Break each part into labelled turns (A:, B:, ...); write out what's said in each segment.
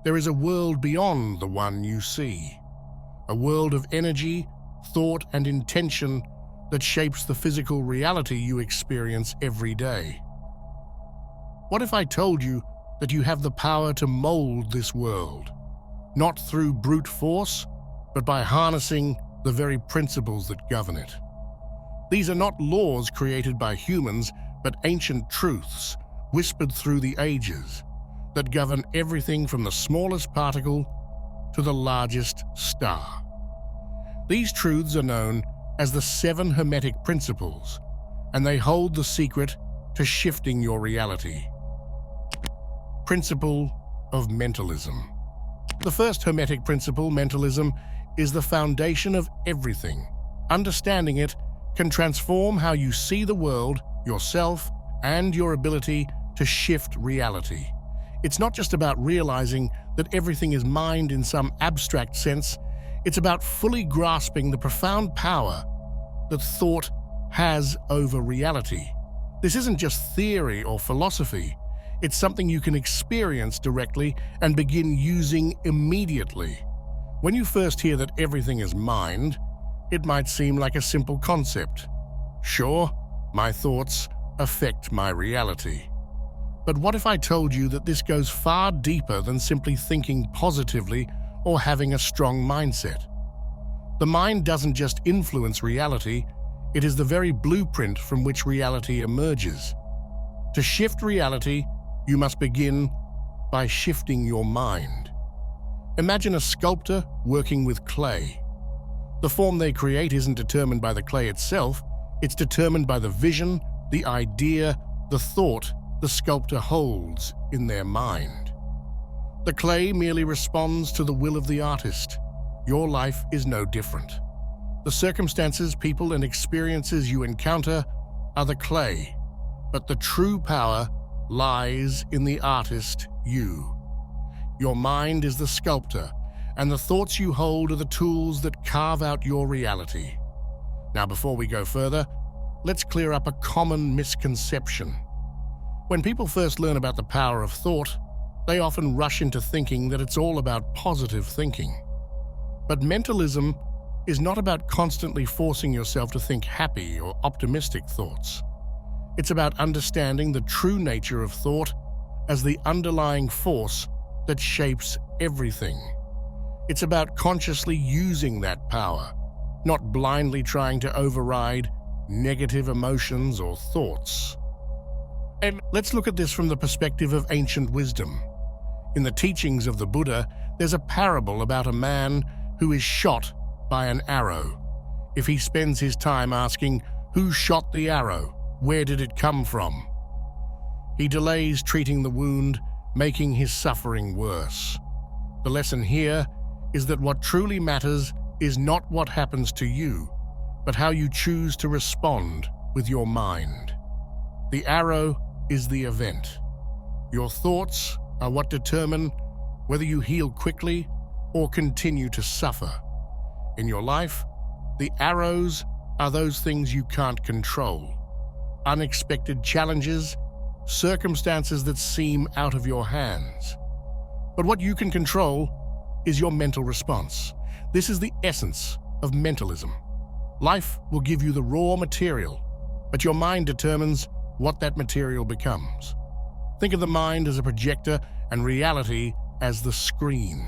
A: There is a world beyond the one you see, a world of energy, thought, and intention that shapes the physical reality you experience every day. What if I told you that you have the power to mold this world, not through brute force, but by harnessing the very principles that govern it? These are not laws created by humans, but ancient truths whispered through the ages that govern everything from the smallest particle to the largest star. These truths are known as the 7 Hermetic Principles, and they hold the secret to shifting your reality. Principle of Mentalism. The first Hermetic principle, mentalism, is the foundation of everything. Understanding it can transform how you see the world, yourself, and your ability to shift reality. It's not just about realizing that everything is mind in some abstract sense. It's about fully grasping the profound power that thought has over reality. This isn't just theory or philosophy. It's something you can experience directly and begin using immediately. When you first hear that everything is mind, it might seem like a simple concept. Sure, my thoughts affect my reality. But what if I told you that this goes far deeper than simply thinking positively or having a strong mindset? The mind doesn't just influence reality, it is the very blueprint from which reality emerges. To shift reality, you must begin by shifting your mind. Imagine a sculptor working with clay. The form they create isn't determined by the clay itself, it's determined by the vision, the idea, the thought the sculptor holds in their mind. The clay merely responds to the will of the artist. Your life is no different. The circumstances, people, and experiences you encounter are the clay, but the true power lies in the artist, you. Your mind is the sculptor, and the thoughts you hold are the tools that carve out your reality. Now, before we go further, let's clear up a common misconception. When people first learn about the power of thought, they often rush into thinking that it's all about positive thinking. But mentalism is not about constantly forcing yourself to think happy or optimistic thoughts. It's about understanding the true nature of thought as the underlying force that shapes everything. It's about consciously using that power, not blindly trying to override negative emotions or thoughts. And let's look at this from the perspective of ancient wisdom. In the teachings of the Buddha, there's a parable about a man who is shot by an arrow. If he spends his time asking, "Who shot the arrow? Where did it come from?" he delays treating the wound, making his suffering worse. The lesson here is that what truly matters is not what happens to you, but how you choose to respond with your mind. The arrow is the event. Your thoughts are what determine whether you heal quickly or continue to suffer. In your life, the arrows are those things you can't control. Unexpected challenges, circumstances that seem out of your hands. But what you can control is your mental response. This is the essence of mentalism. Life will give you the raw material, but your mind determines what that material becomes. Think of the mind as a projector and reality as the screen.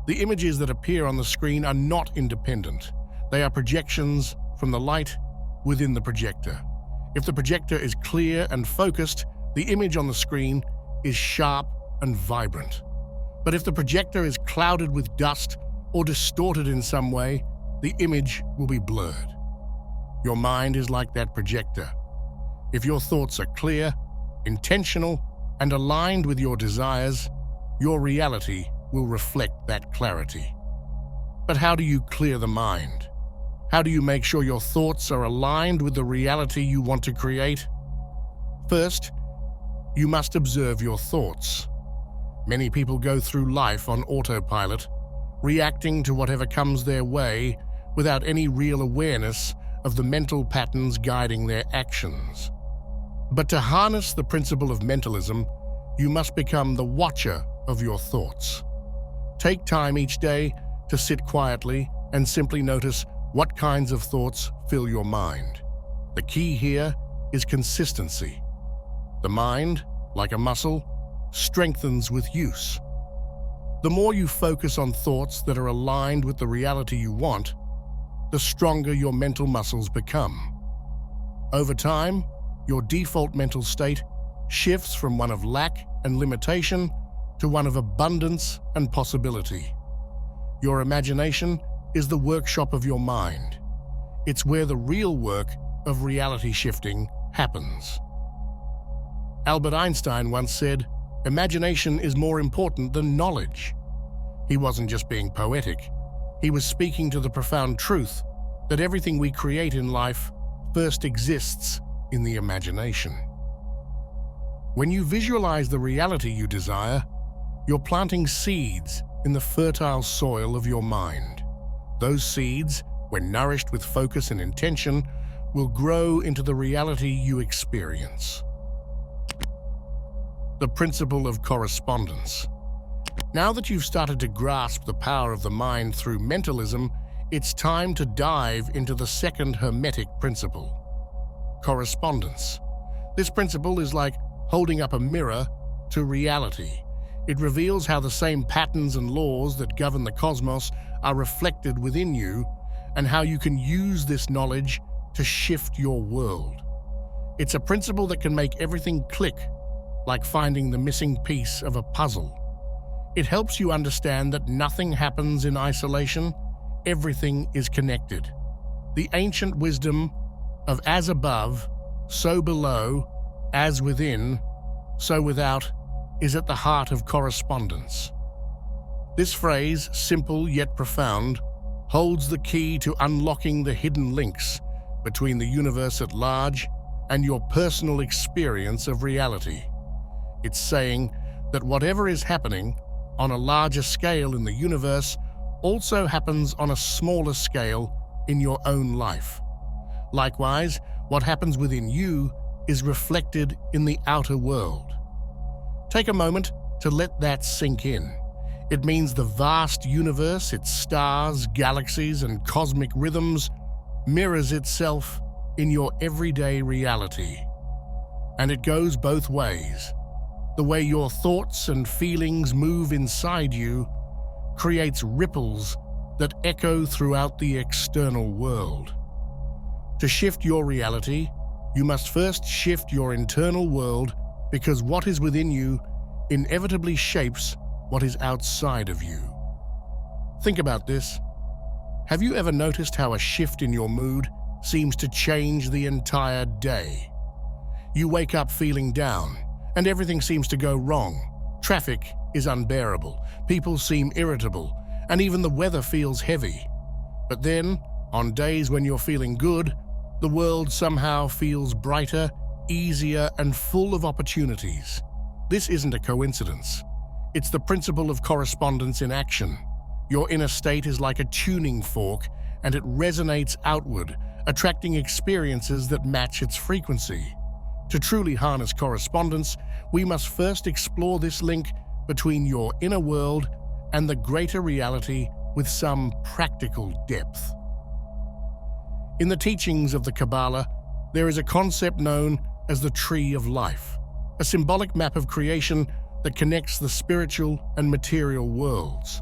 A: The images that appear on the screen are not independent. They are projections from the light within the projector. If the projector is clear and focused, the image on the screen is sharp and vibrant. But if the projector is clouded with dust or distorted in some way, the image will be blurred. Your mind is like that projector. If your thoughts are clear, intentional, and aligned with your desires, your reality will reflect that clarity. But how do you clear the mind? How do you make sure your thoughts are aligned with the reality you want to create? First, you must observe your thoughts. Many people go through life on autopilot, reacting to whatever comes their way without any real awareness of the mental patterns guiding their actions. But to harness the principle of mentalism, you must become the watcher of your thoughts. Take time each day to sit quietly and simply notice what kinds of thoughts fill your mind. The key here is consistency. The mind, like a muscle, strengthens with use. The more you focus on thoughts that are aligned with the reality you want, the stronger your mental muscles become. Over time, your default mental state shifts from one of lack and limitation to one of abundance and possibility. Your imagination is the workshop of your mind. It's where the real work of reality shifting happens. Albert Einstein once said, "Imagination is more important than knowledge." He wasn't just being poetic. He was speaking to the profound truth that everything we create in life first exists in the imagination. When you visualize the reality you desire, you're planting seeds in the fertile soil of your mind. Those seeds, when nourished with focus and intention, will grow into the reality you experience. The principle of correspondence. Now that you've started to grasp the power of the mind through mentalism, it's time to dive into the second Hermetic principle, correspondence. This principle is like holding up a mirror to reality. It reveals how the same patterns and laws that govern the cosmos are reflected within you and how you can use this knowledge to shift your world. It's a principle that can make everything click, like finding the missing piece of a puzzle. It helps you understand that nothing happens in isolation, everything is connected. The ancient wisdom of as above, so below, as within, so without, is at the heart of correspondence. This phrase, simple yet profound, holds the key to unlocking the hidden links between the universe at large and your personal experience of reality. It's saying that whatever is happening on a larger scale in the universe also happens on a smaller scale in your own life. Likewise, what happens within you is reflected in the outer world. Take a moment to let that sink in. It means the vast universe, its stars, galaxies, and cosmic rhythms mirrors itself in your everyday reality. And it goes both ways. The way your thoughts and feelings move inside you creates ripples that echo throughout the external world. To shift your reality, you must first shift your internal world, because what is within you inevitably shapes what is outside of you. Think about this. Have you ever noticed how a shift in your mood seems to change the entire day? You wake up feeling down, and everything seems to go wrong. Traffic is unbearable, people seem irritable, and even the weather feels heavy. But then, on days when you're feeling good, the world somehow feels brighter, easier, and full of opportunities. This isn't a coincidence. It's the principle of correspondence in action. Your inner state is like a tuning fork, and it resonates outward, attracting experiences that match its frequency. To truly harness correspondence, we must first explore this link between your inner world and the greater reality with some practical depth. In the teachings of the Kabbalah, there is a concept known as the Tree of Life, a symbolic map of creation that connects the spiritual and material worlds.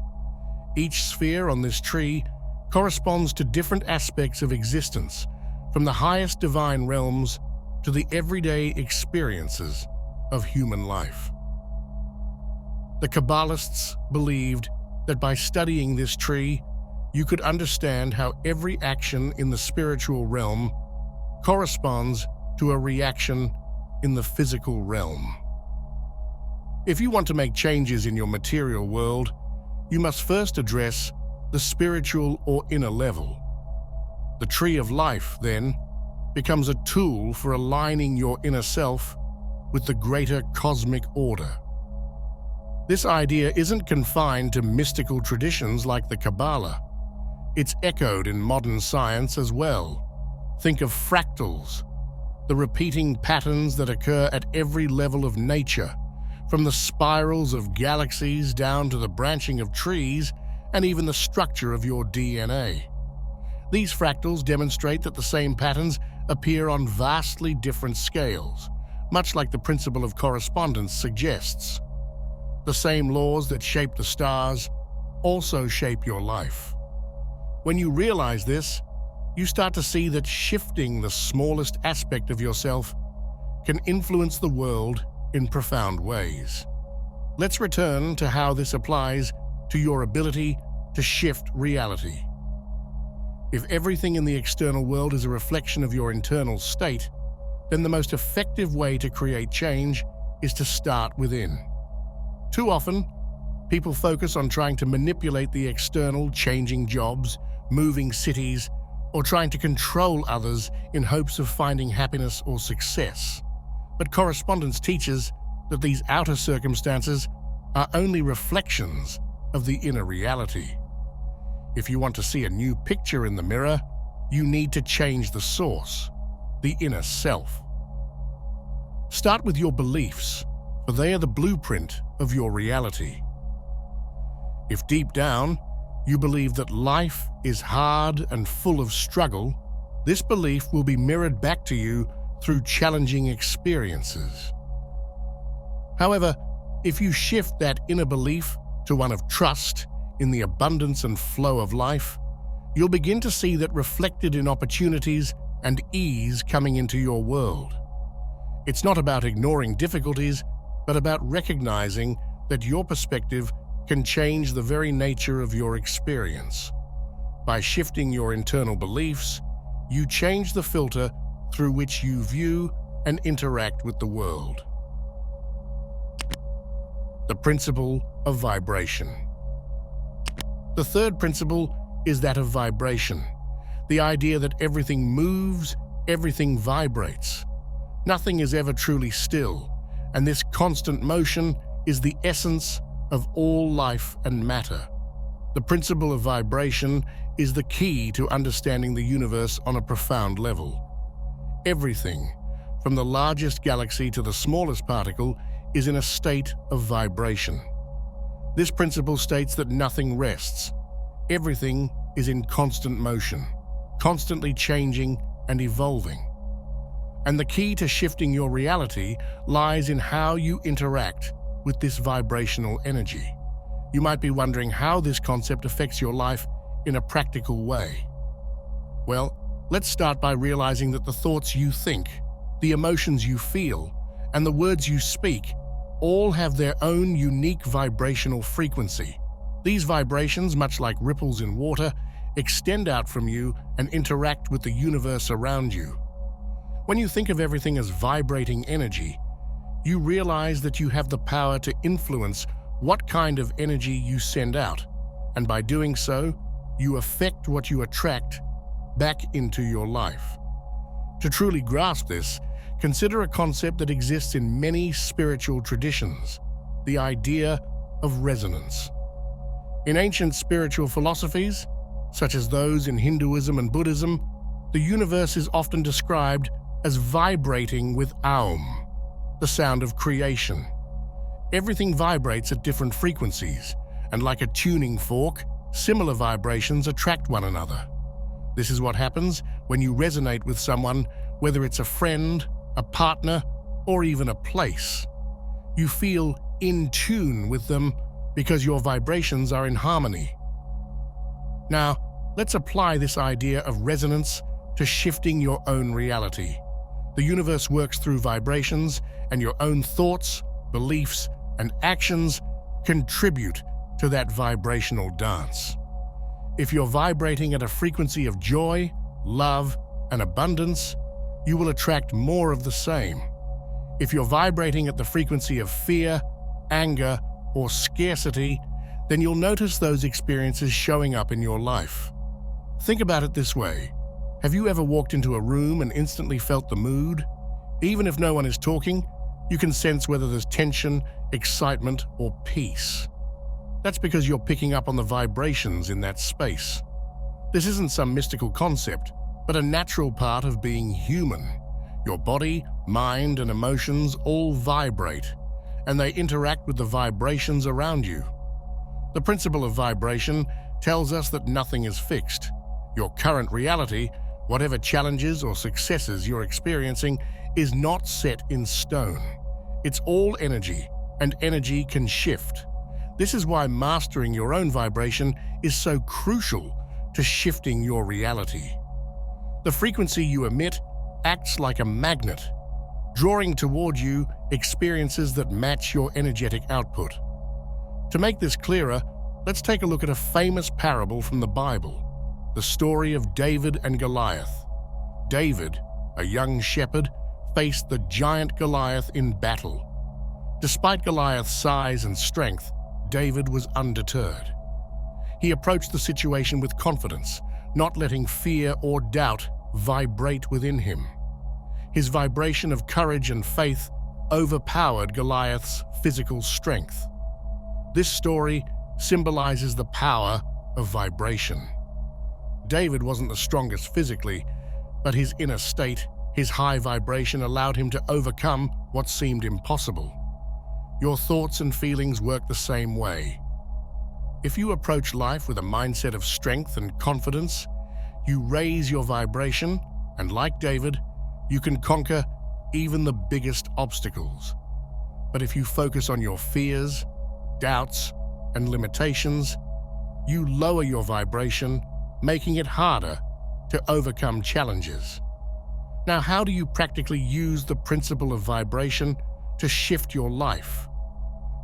A: Each sphere on this tree corresponds to different aspects of existence, from the highest divine realms to the everyday experiences of human life. The Kabbalists believed that by studying this tree, you could understand how every action in the spiritual realm corresponds to a reaction in the physical realm. If you want to make changes in your material world, you must first address the spiritual or inner level. The Tree of Life, then, becomes a tool for aligning your inner self with the greater cosmic order. This idea isn't confined to mystical traditions like the Kabbalah. It's echoed in modern science as well. Think of fractals, the repeating patterns that occur at every level of nature, from the spirals of galaxies down to the branching of trees and even the structure of your DNA. These fractals demonstrate that the same patterns appear on vastly different scales, much like the principle of correspondence suggests. The same laws that shape the stars also shape your life. When you realize this, you start to see that shifting the smallest aspect of yourself can influence the world in profound ways. Let's return to how this applies to your ability to shift reality. If everything in the external world is a reflection of your internal state, then the most effective way to create change is to start within. Too often, people focus on trying to manipulate the external, changing jobs, moving cities, or trying to control others in hopes of finding happiness or success. But correspondence teaches that these outer circumstances are only reflections of the inner reality. If you want to see a new picture in the mirror, you need to change the source, the inner self. Start with your beliefs, for they are the blueprint of your reality. If deep down you believe that life is hard and full of struggle, this belief will be mirrored back to you through challenging experiences. However, if you shift that inner belief to one of trust in the abundance and flow of life, you'll begin to see that reflected in opportunities and ease coming into your world. It's not about ignoring difficulties, but about recognizing that your perspective can change the very nature of your experience. By shifting your internal beliefs, you change the filter through which you view and interact with the world. The principle of vibration. The third principle is that of vibration, the idea that everything moves, everything vibrates. Nothing is ever truly still, and this constant motion is the essence of all life and matter. The principle of vibration is the key to understanding the universe on a profound level. Everything, from the largest galaxy to the smallest particle, is in a state of vibration. This principle states that nothing rests. Everything is in constant motion, constantly changing and evolving. And the key to shifting your reality lies in how you interact with this vibrational energy. You might be wondering how this concept affects your life in a practical way. Well, let's start by realizing that the thoughts you think, the emotions you feel, and the words you speak all have their own unique vibrational frequency. These vibrations, much like ripples in water, extend out from you and interact with the universe around you. When you think of everything as vibrating energy, you realize that you have the power to influence what kind of energy you send out, and by doing so, you affect what you attract back into your life. To truly grasp this, consider a concept that exists in many spiritual traditions, the idea of resonance. In ancient spiritual philosophies, such as those in Hinduism and Buddhism, the universe is often described as vibrating with Aum, the sound of creation. Everything vibrates at different frequencies, and like a tuning fork, similar vibrations attract one another. This is what happens when you resonate with someone, whether it's a friend, a partner, or even a place. You feel in tune with them because your vibrations are in harmony. Now, let's apply this idea of resonance to shifting your own reality. The universe works through vibrations, and your own thoughts, beliefs, and actions contribute to that vibrational dance. If you're vibrating at a frequency of joy, love, and abundance, you will attract more of the same. If you're vibrating at the frequency of fear, anger, or scarcity, then you'll notice those experiences showing up in your life. Think about it this way. Have you ever walked into a room and instantly felt the mood? Even if no one is talking, you can sense whether there's tension, excitement, or peace. That's because you're picking up on the vibrations in that space. This isn't some mystical concept, but a natural part of being human. Your body, mind, and emotions all vibrate, and they interact with the vibrations around you. The principle of vibration tells us that nothing is fixed. Your current reality, whatever challenges or successes you're experiencing, is not set in stone. It's all energy, and energy can shift. This is why mastering your own vibration is so crucial to shifting your reality. The frequency you emit acts like a magnet, drawing toward you experiences that match your energetic output. To make this clearer, let's take a look at a famous parable from the Bible, the story of David and Goliath. David, a young shepherd, faced the giant Goliath in battle. Despite Goliath's size and strength, David was undeterred. He approached the situation with confidence, not letting fear or doubt vibrate within him. His vibration of courage and faith overpowered Goliath's physical strength. This story symbolizes the power of vibration. David wasn't the strongest physically, but his inner state, his high vibration, allowed him to overcome what seemed impossible. Your thoughts and feelings work the same way. If you approach life with a mindset of strength and confidence, you raise your vibration, and like David, you can conquer even the biggest obstacles. But if you focus on your fears, doubts, and limitations, you lower your vibration, making it harder to overcome challenges. Now, how do you practically use the principle of vibration to shift your life?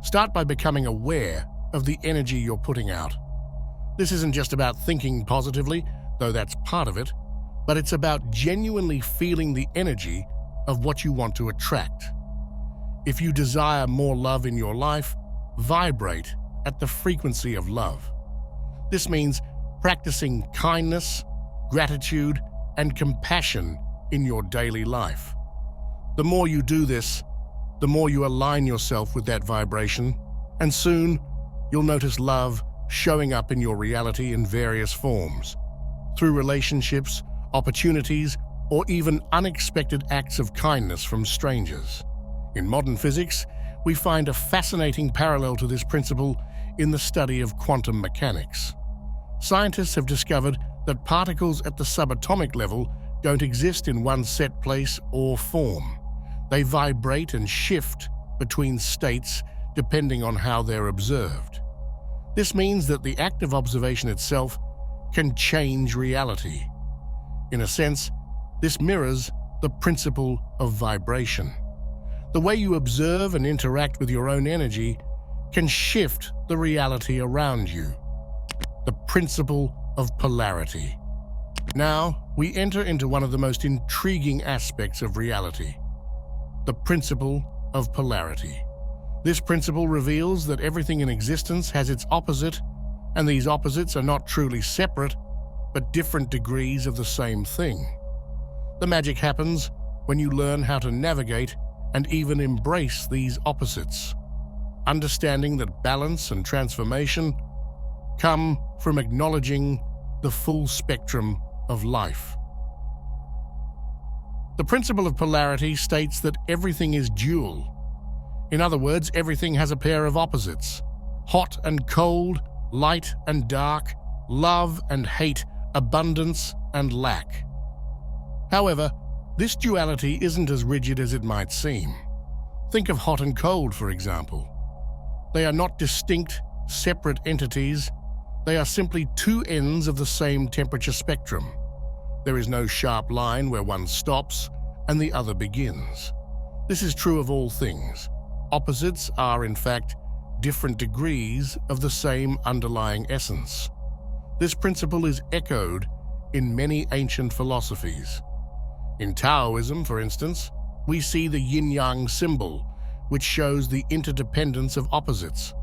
A: Start by becoming aware of the energy you're putting out. This isn't just about thinking positively, though that's part of it, but it's about genuinely feeling the energy of what you want to attract. If you desire more love in your life, vibrate at the frequency of love. This means practicing kindness, gratitude, and compassion in your daily life. The more you do this, the more you align yourself with that vibration, and soon you'll notice love showing up in your reality in various forms, through relationships, opportunities, or even unexpected acts of kindness from strangers. In modern physics, we find a fascinating parallel to this principle in the study of quantum mechanics. Scientists have discovered that particles at the subatomic level don't exist in one set place or form. They vibrate and shift between states depending on how they're observed. This means that the act of observation itself can change reality. In a sense, this mirrors the principle of vibration. The way you observe and interact with your own energy can shift the reality around you. The principle of polarity. Now, we enter into one of the most intriguing aspects of reality, the principle of polarity. This principle reveals that everything in existence has its opposite, and these opposites are not truly separate, but different degrees of the same thing. The magic happens when you learn how to navigate and even embrace these opposites, understanding that balance and transformation come from acknowledging the full spectrum of life. The principle of polarity states that everything is dual. In other words, everything has a pair of opposites: hot and cold, light and dark, love and hate, abundance and lack. However, this duality isn't as rigid as it might seem. Think of hot and cold, for example. They are not distinct, separate entities. They are simply two ends of the same temperature spectrum. There is no sharp line where one stops and the other begins. This is true of all things. Opposites are, in fact, different degrees of the same underlying essence. This principle is echoed in many ancient philosophies. In Taoism, for instance, we see the yin-yang symbol, which shows the interdependence of opposites: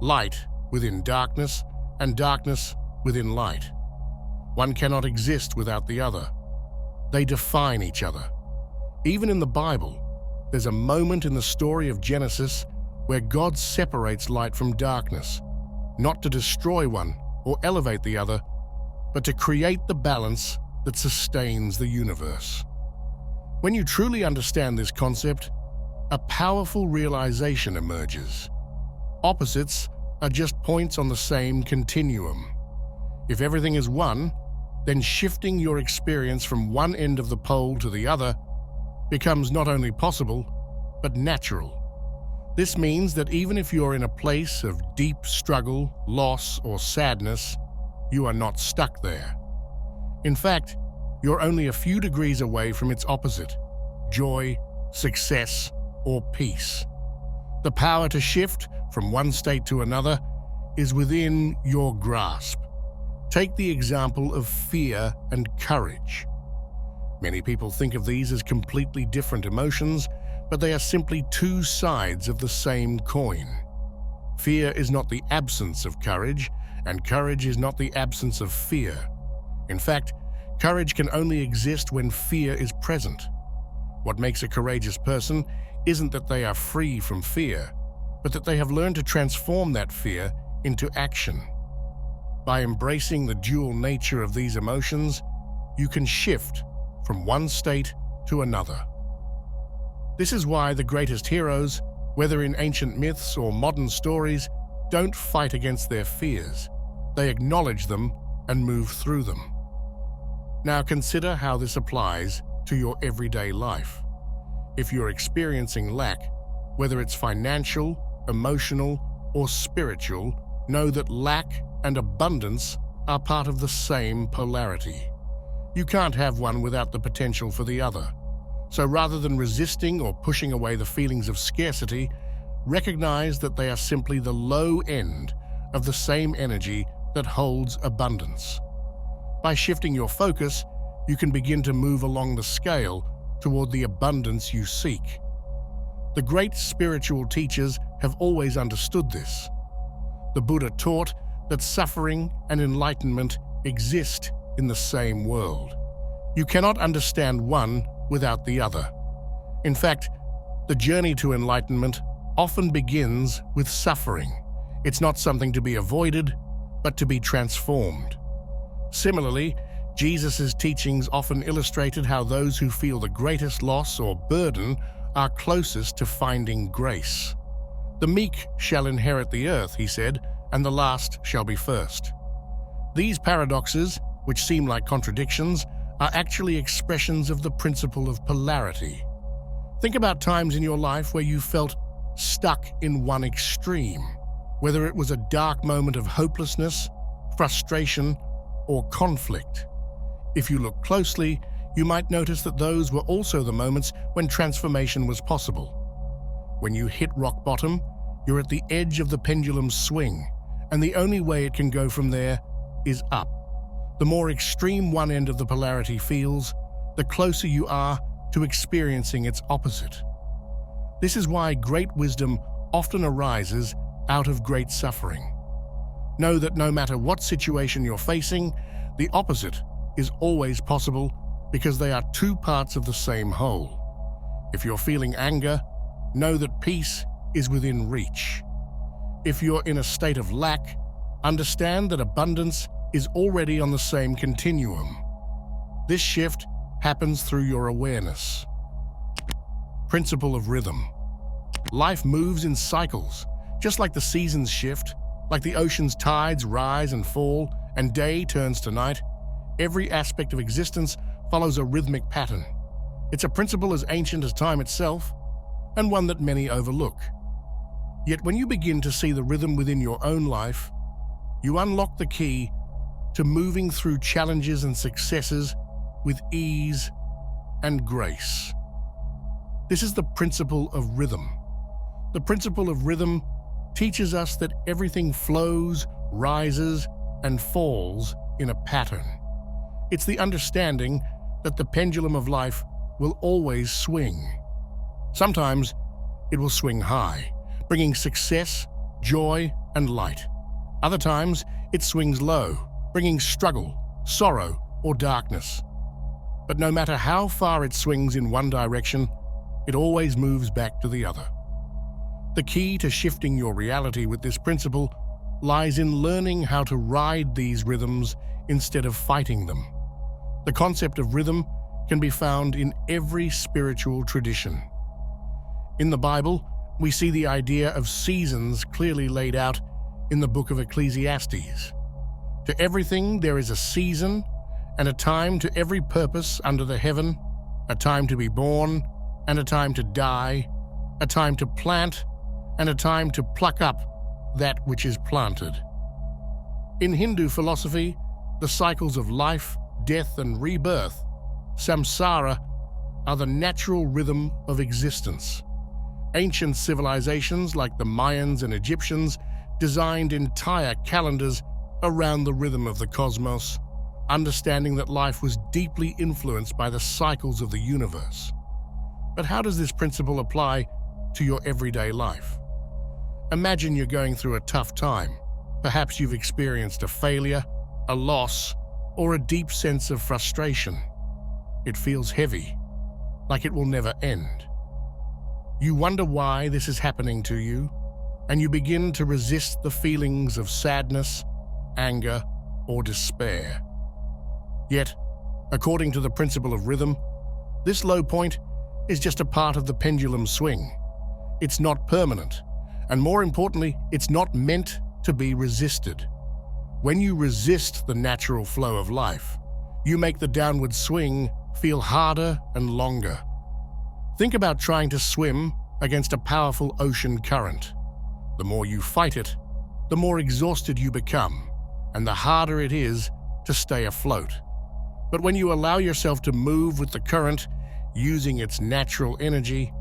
A: light within darkness and darkness within light. One cannot exist without the other. They define each other. Even in the Bible, there's a moment in the story of Genesis where God separates light from darkness, not to destroy one or elevate the other, but to create the balance that sustains the universe. When you truly understand this concept, a powerful realization emerges. Opposites are just points on the same continuum. If everything is one, then shifting your experience from one end of the pole to the other becomes not only possible, but natural. This means that even if you're in a place of deep struggle, loss, or sadness, you are not stuck there. In fact, you're only a few degrees away from its opposite: joy, success, or peace. The power to shift from one state to another is within your grasp. Take the example of fear and courage. Many people think of these as completely different emotions, but they are simply two sides of the same coin. Fear is not the absence of courage, and courage is not the absence of fear. In fact, courage can only exist when fear is present. What makes a courageous person isn't that they are free from fear, but that they have learned to transform that fear into action. By embracing the dual nature of these emotions, you can shift from one state to another. This is why the greatest heroes, whether in ancient myths or modern stories, don't fight against their fears. They acknowledge them and move through them. Now consider how this applies to your everyday life. If you're experiencing lack, whether it's financial, emotional, or spiritual, know that lack and abundance are part of the same polarity. You can't have one without the potential for the other. So rather than resisting or pushing away the feelings of scarcity, recognize that they are simply the low end of the same energy that holds abundance. By shifting your focus, you can begin to move along the scale toward the abundance you seek. The great spiritual teachers have always understood this. The Buddha taught that suffering and enlightenment exist in the same world. You cannot understand one without the other. In fact, the journey to enlightenment often begins with suffering. It's not something to be avoided, but to be transformed. Similarly, Jesus' teachings often illustrated how those who feel the greatest loss or burden are closest to finding grace. The meek shall inherit the earth, he said, and the last shall be first. These paradoxes, which seem like contradictions, are actually expressions of the principle of polarity. Think about times in your life where you felt stuck in one extreme, whether it was a dark moment of hopelessness, frustration, or conflict. If you look closely, you might notice that those were also the moments when transformation was possible. When you hit rock bottom, you're at the edge of the pendulum's swing, and the only way it can go from there is up. The more extreme one end of the polarity feels, the closer you are to experiencing its opposite. This is why great wisdom often arises out of great suffering. Know that no matter what situation you're facing, the opposite is always possible because they are two parts of the same whole. If you're feeling anger, know that peace is within reach. If you're in a state of lack, understand that abundance is already on the same continuum. This shift happens through your awareness. Principle of rhythm. Life moves in cycles, just like the seasons shift, like the ocean's tides rise and fall, and day turns to night. Every aspect of existence follows a rhythmic pattern. It's a principle as ancient as time itself, and one that many overlook. Yet when you begin to see the rhythm within your own life, you unlock the key to moving through challenges and successes with ease and grace. This is the principle of rhythm. The principle of rhythm teaches us that everything flows, rises, and falls in a pattern. It's the understanding that the pendulum of life will always swing. Sometimes it will swing high, bringing success, joy, and light. Other times it swings low, bringing struggle, sorrow, or darkness. But no matter how far it swings in one direction, it always moves back to the other. The key to shifting your reality with this principle lies in learning how to ride these rhythms instead of fighting them. The concept of rhythm can be found in every spiritual tradition. In the Bible, we see the idea of seasons clearly laid out in the book of Ecclesiastes. To everything there is a season, and a time to every purpose under the heaven, a time to be born, and a time to die, a time to plant, and a time to pluck up that which is planted. In Hindu philosophy, the cycles of life, death, and rebirth, samsara, are the natural rhythm of existence. Ancient civilizations like the Mayans and Egyptians designed entire calendars around the rhythm of the cosmos, understanding that life was deeply influenced by the cycles of the universe. But how does this principle apply to your everyday life? Imagine you're going through a tough time. Perhaps you've experienced a failure, a loss, or a deep sense of frustration. It feels heavy, like it will never end. You wonder why this is happening to you, and you begin to resist the feelings of sadness, anger, or despair. Yet, according to the principle of rhythm, this low point is just a part of the pendulum swing. It's not permanent, and more importantly, it's not meant to be resisted. When you resist the natural flow of life, you make the downward swing feel harder and longer. Think about trying to swim against a powerful ocean current. The more you fight it, the more exhausted you become, and the harder it is to stay afloat. But when you allow yourself to move with the current, using its natural energy,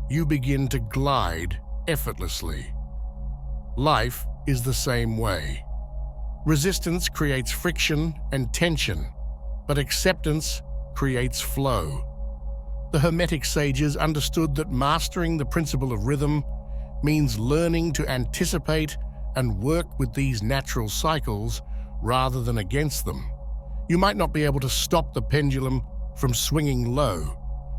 A: you begin to glide effortlessly. Life is the same way. Resistance creates friction and tension, but acceptance creates flow. The Hermetic sages understood that mastering the principle of rhythm means learning to anticipate and work with these natural cycles rather than against them. You might not be able to stop the pendulum from swinging low,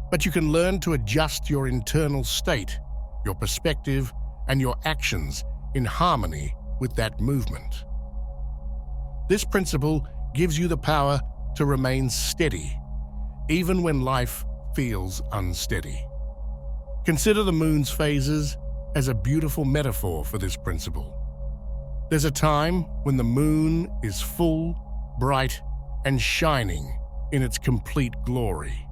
A: but you can learn to adjust your internal state, your perspective, and your actions in harmony with that movement. This principle gives you the power to remain steady, even when life feels unsteady. Consider the moon's phases as a beautiful metaphor for this principle. There's a time when the moon is full, bright, and shining in its complete glory.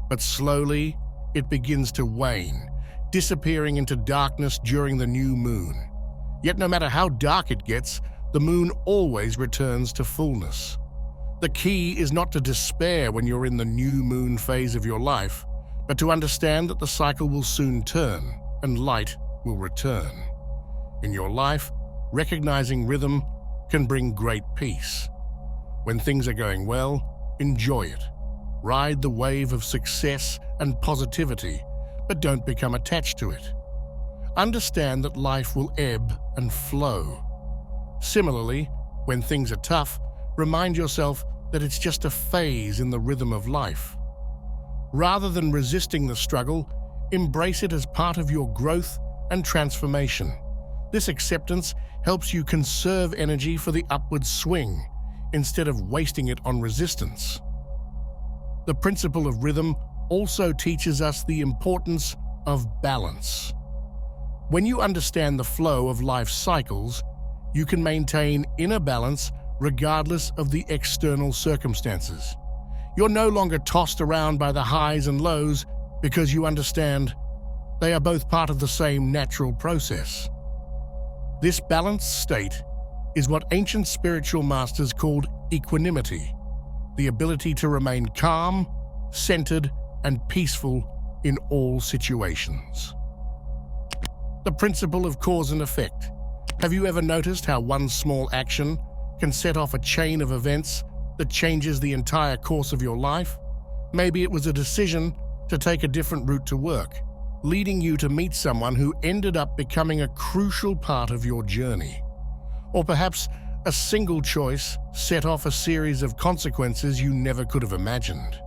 A: But slowly, it begins to wane, disappearing into darkness during the new moon. Yet no matter how dark it gets, the moon always returns to fullness. The key is not to despair when you're in the new moon phase of your life, but to understand that the cycle will soon turn and light will return. In your life, recognizing rhythm can bring great peace. When things are going well, enjoy it. Ride the wave of success and positivity, but don't become attached to it. Understand that life will ebb and flow. Similarly, when things are tough, remind yourself that it's just a phase in the rhythm of life. Rather than resisting the struggle, embrace it as part of your growth and transformation. This acceptance helps you conserve energy for the upward swing instead of wasting it on resistance. The principle of rhythm also teaches us the importance of balance. When you understand the flow of life's cycles, you can maintain inner balance regardless of the external circumstances. You're no longer tossed around by the highs and lows because you understand they are both part of the same natural process. This balanced state is what ancient spiritual masters called equanimity, the ability to remain calm, centered, and peaceful in all situations. The principle of cause and effect. Have you ever noticed how one small action can set off a chain of events that changes the entire course of your life? Maybe it was a decision to take a different route to work, leading you to meet someone who ended up becoming a crucial part of your journey. Or perhaps a single choice set off a series of consequences you never could have imagined.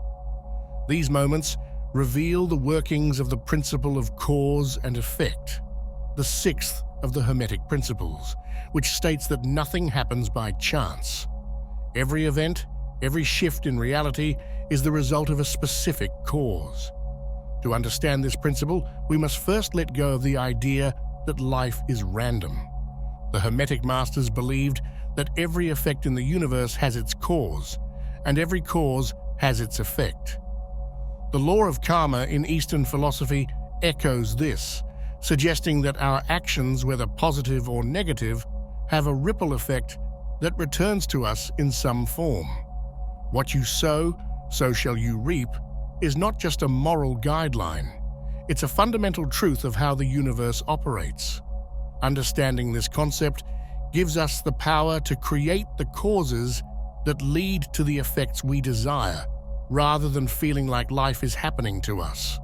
A: These moments reveal the workings of the principle of cause and effect, the sixth of the Hermetic Principles, which states that nothing happens by chance. Every event, every shift in reality is the result of a specific cause. To understand this principle, we must first let go of the idea that life is random. The Hermetic masters believed that every effect in the universe has its cause, and every cause has its effect. The law of karma in Eastern philosophy echoes this, suggesting that our actions, whether positive or negative, have a ripple effect that returns to us in some form. What you sow, so shall you reap, is not just a moral guideline. It's a fundamental truth of how the universe operates. Understanding this concept gives us the power to create the causes that lead to the effects we desire, rather than feeling like life is happening to us.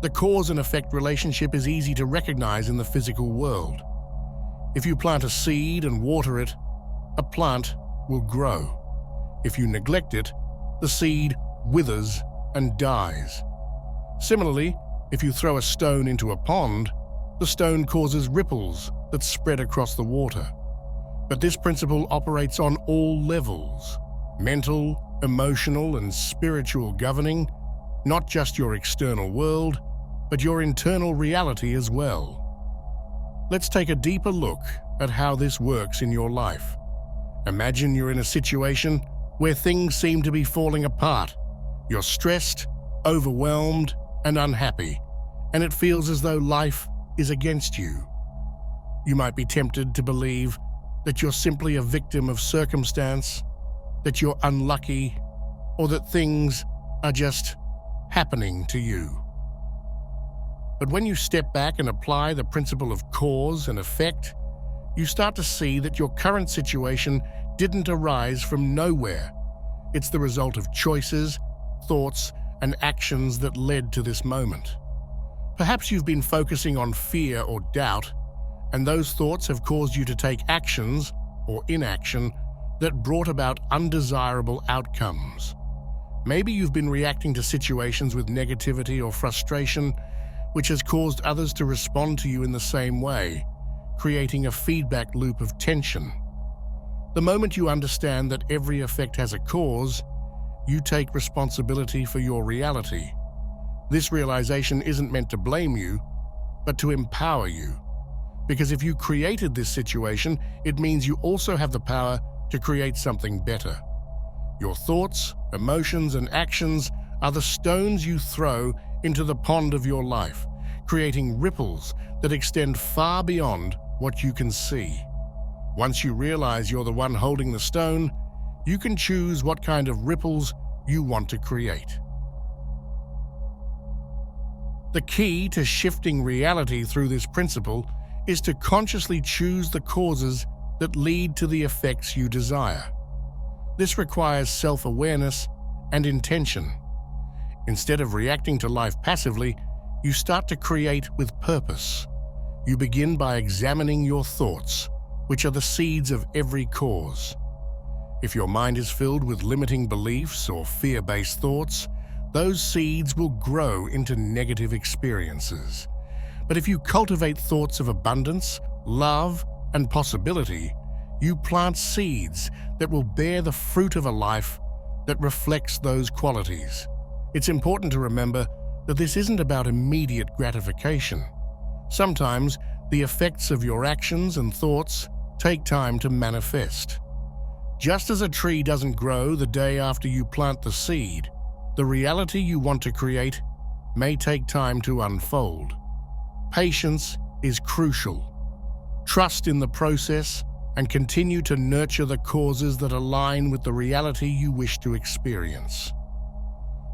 A: The cause and effect relationship is easy to recognize in the physical world. If you plant a seed and water it, a plant will grow. If you neglect it, the seed withers and dies. Similarly, if you throw a stone into a pond, the stone causes ripples that spread across the water. But this principle operates on all levels: mental, emotional, and spiritual governing, not just your external world, but your internal reality as well. Let's take a deeper look at how this works in your life. Imagine you're in a situation where things seem to be falling apart. You're stressed, overwhelmed, and unhappy, and it feels as though life is against you. You might be tempted to believe that you're simply a victim of circumstance, that you're unlucky, or that things are just happening to you. But when you step back and apply the principle of cause and effect, you start to see that your current situation didn't arise from nowhere. It's the result of choices, thoughts, and actions that led to this moment. Perhaps you've been focusing on fear or doubt, and those thoughts have caused you to take actions or inaction that brought about undesirable outcomes. Maybe you've been reacting to situations with negativity or frustration, which has caused others to respond to you in the same way, creating a feedback loop of tension. The moment you understand that every effect has a cause, you take responsibility for your reality. This realization isn't meant to blame you, but to empower you. Because if you created this situation, it means you also have the power to create something better. Your thoughts, emotions, and actions are the stones you throw into the pond of your life, creating ripples that extend far beyond what you can see. Once you realize you're the one holding the stone, you can choose what kind of ripples you want to create. The key to shifting reality through this principle is to consciously choose the causes that lead to the effects you desire. This requires self-awareness and intention. Instead of reacting to life passively, you start to create with purpose. You begin by examining your thoughts, which are the seeds of every cause. If your mind is filled with limiting beliefs or fear-based thoughts, those seeds will grow into negative experiences. But if you cultivate thoughts of abundance, love, and possibility, you plant seeds that will bear the fruit of a life that reflects those qualities. It's important to remember that this isn't about immediate gratification. Sometimes the effects of your actions and thoughts take time to manifest. Just as a tree doesn't grow the day after you plant the seed, the reality you want to create may take time to unfold. Patience is crucial. Trust in the process and continue to nurture the causes that align with the reality you wish to experience.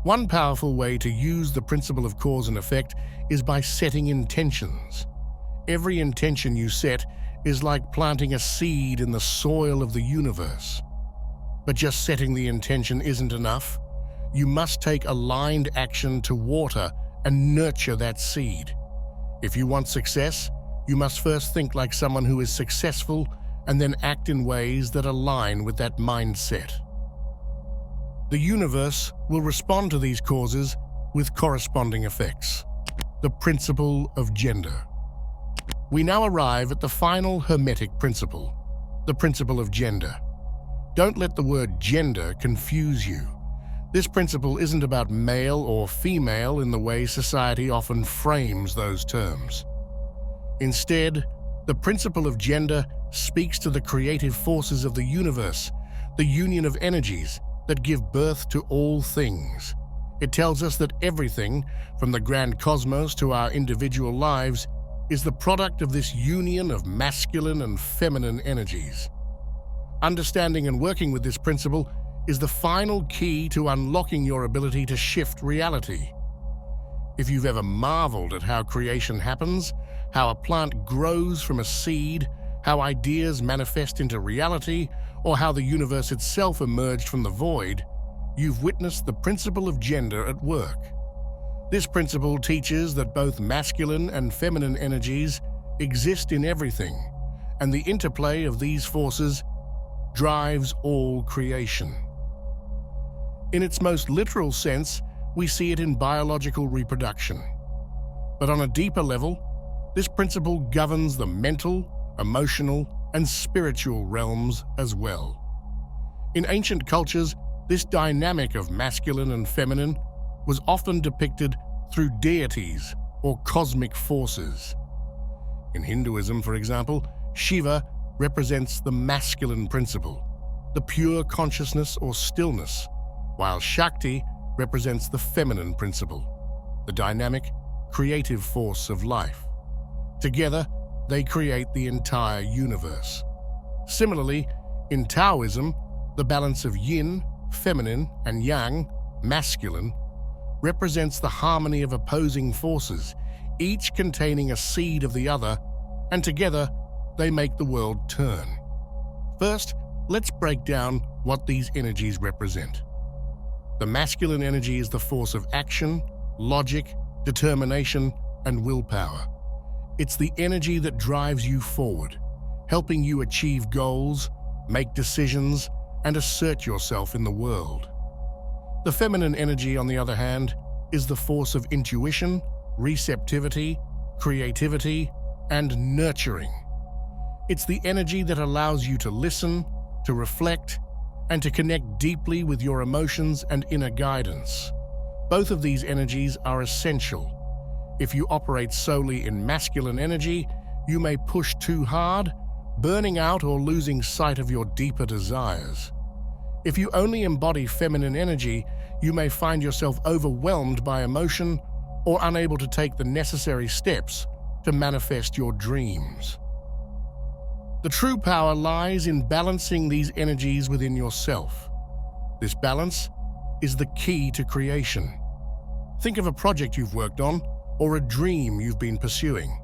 A: One powerful way to use the principle of cause and effect is by setting intentions. Every intention you set is like planting a seed in the soil of the universe. But just setting the intention isn't enough. You must take aligned action to water and nurture that seed. If you want success, you must first think like someone who is successful and then act in ways that align with that mindset. The universe will respond to these causes with corresponding effects. The principle of gender. We now arrive at the final Hermetic principle, the principle of gender. Don't let the word gender confuse you. This principle isn't about male or female in the way society often frames those terms. Instead, the principle of gender speaks to the creative forces of the universe, the union of energies that give birth to all things. It tells us that everything, from the grand cosmos to our individual lives, is the product of this union of masculine and feminine energies. Understanding and working with this principle is the final key to unlocking your ability to shift reality. If you've ever marveled at how creation happens, how a plant grows from a seed, how ideas manifest into reality, or how the universe itself emerged from the void, you've witnessed the principle of gender at work. This principle teaches that both masculine and feminine energies exist in everything, and the interplay of these forces drives all creation. In its most literal sense, we see it in biological reproduction. But on a deeper level, this principle governs the mental, emotional, and spiritual realms as well. In ancient cultures, this dynamic of masculine and feminine was often depicted through deities or cosmic forces. In Hinduism, for example, Shiva represents the masculine principle, the pure consciousness or stillness, while Shakti represents the feminine principle, the dynamic, creative force of life. Together, they create the entire universe. Similarly, in Taoism, the balance of yin, feminine, and yang, masculine, represents the harmony of opposing forces, each containing a seed of the other, and together they make the world turn. First, let's break down what these energies represent. The masculine energy is the force of action, logic, determination, and willpower. It's the energy that drives you forward, helping you achieve goals, make decisions, and assert yourself in the world. The feminine energy, on the other hand, is the force of intuition, receptivity, creativity, and nurturing. It's the energy that allows you to listen, to reflect, and to connect deeply with your emotions and inner guidance. Both of these energies are essential. If you operate solely in masculine energy, you may push too hard, burning out or losing sight of your deeper desires. If you only embody feminine energy, you may find yourself overwhelmed by emotion or unable to take the necessary steps to manifest your dreams. The true power lies in balancing these energies within yourself. This balance is the key to creation. Think of a project you've worked on or a dream you've been pursuing.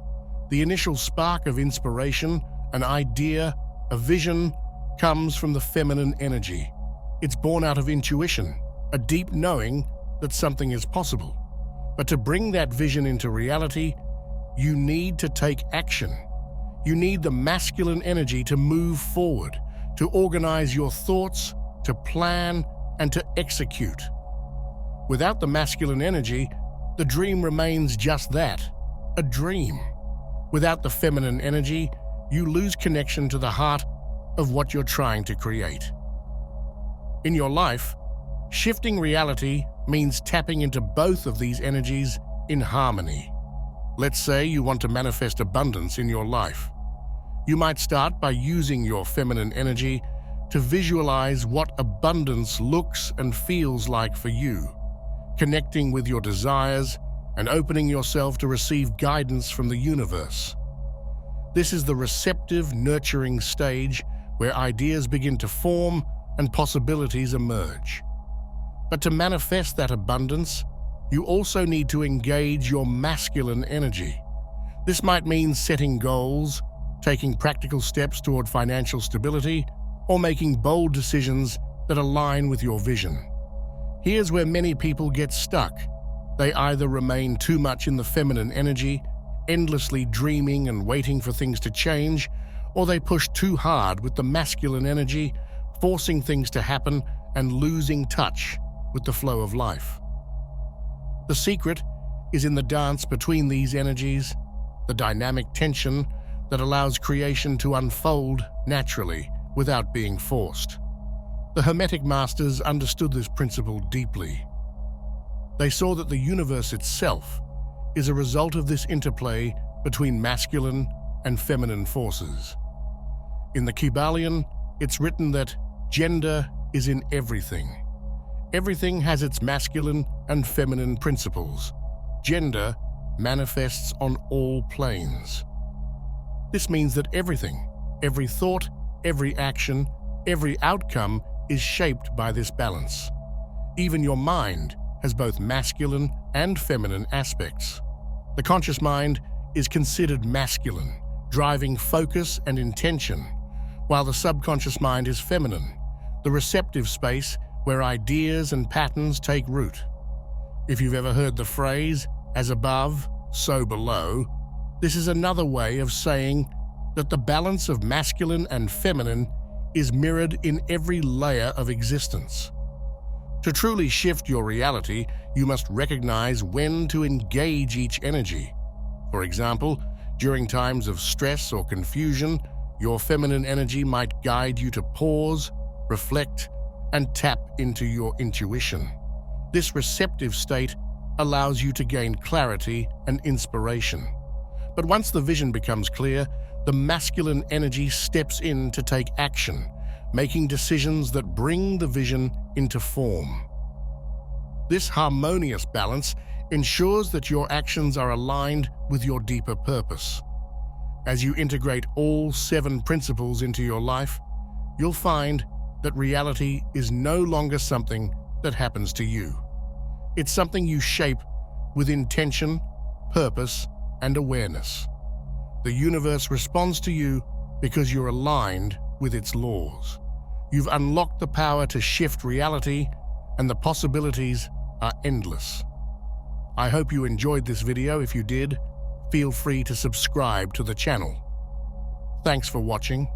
A: The initial spark of inspiration, an idea, a vision, comes from the feminine energy. It's born out of intuition, a deep knowing that something is possible. But to bring that vision into reality, you need to take action. You need the masculine energy to move forward, to organize your thoughts, to plan, and to execute. Without the masculine energy, the dream remains just that, a dream. Without the feminine energy, you lose connection to the heart of what you're trying to create. In your life, shifting reality means tapping into both of these energies in harmony. Let's say you want to manifest abundance in your life. You might start by using your feminine energy to visualize what abundance looks and feels like for you, connecting with your desires and opening yourself to receive guidance from the universe. This is the receptive, nurturing stage where ideas begin to form and possibilities emerge. But to manifest that abundance, you also need to engage your masculine energy. This might mean setting goals, taking practical steps toward financial stability, or making bold decisions that align with your vision. Here's where many people get stuck. They either remain too much in the feminine energy, endlessly dreaming and waiting for things to change, or they push too hard with the masculine energy, forcing things to happen and losing touch with the flow of life. The secret is in the dance between these energies, the dynamic tension that allows creation to unfold naturally without being forced. The Hermetic masters understood this principle deeply. They saw that the universe itself is a result of this interplay between masculine and feminine forces. In the Kybalion, it's written that gender is in everything. Everything has its masculine and feminine principles. Gender manifests on all planes. This means that everything, every thought, every action, every outcome is shaped by this balance. Even your mind has both masculine and feminine aspects. The conscious mind is considered masculine, driving focus and intention, while the subconscious mind is feminine, the receptive space where ideas and patterns take root. If you've ever heard the phrase, "as above, so below," this is another way of saying that the balance of masculine and feminine is mirrored in every layer of existence. To truly shift your reality, you must recognize when to engage each energy. For example, during times of stress or confusion, your feminine energy might guide you to pause, reflect, and tap into your intuition. This receptive state allows you to gain clarity and inspiration. But once the vision becomes clear, the masculine energy steps in to take action, making decisions that bring the vision into form. This harmonious balance ensures that your actions are aligned with your deeper purpose. As you integrate all 7 principles into your life, you'll find that reality is no longer something that happens to you. It's something you shape with intention, purpose, and awareness. The universe responds to you because you're aligned with its laws. You've unlocked the power to shift reality, and the possibilities are endless. I hope you enjoyed this video. If you did, feel free to subscribe to the channel. Thanks for watching.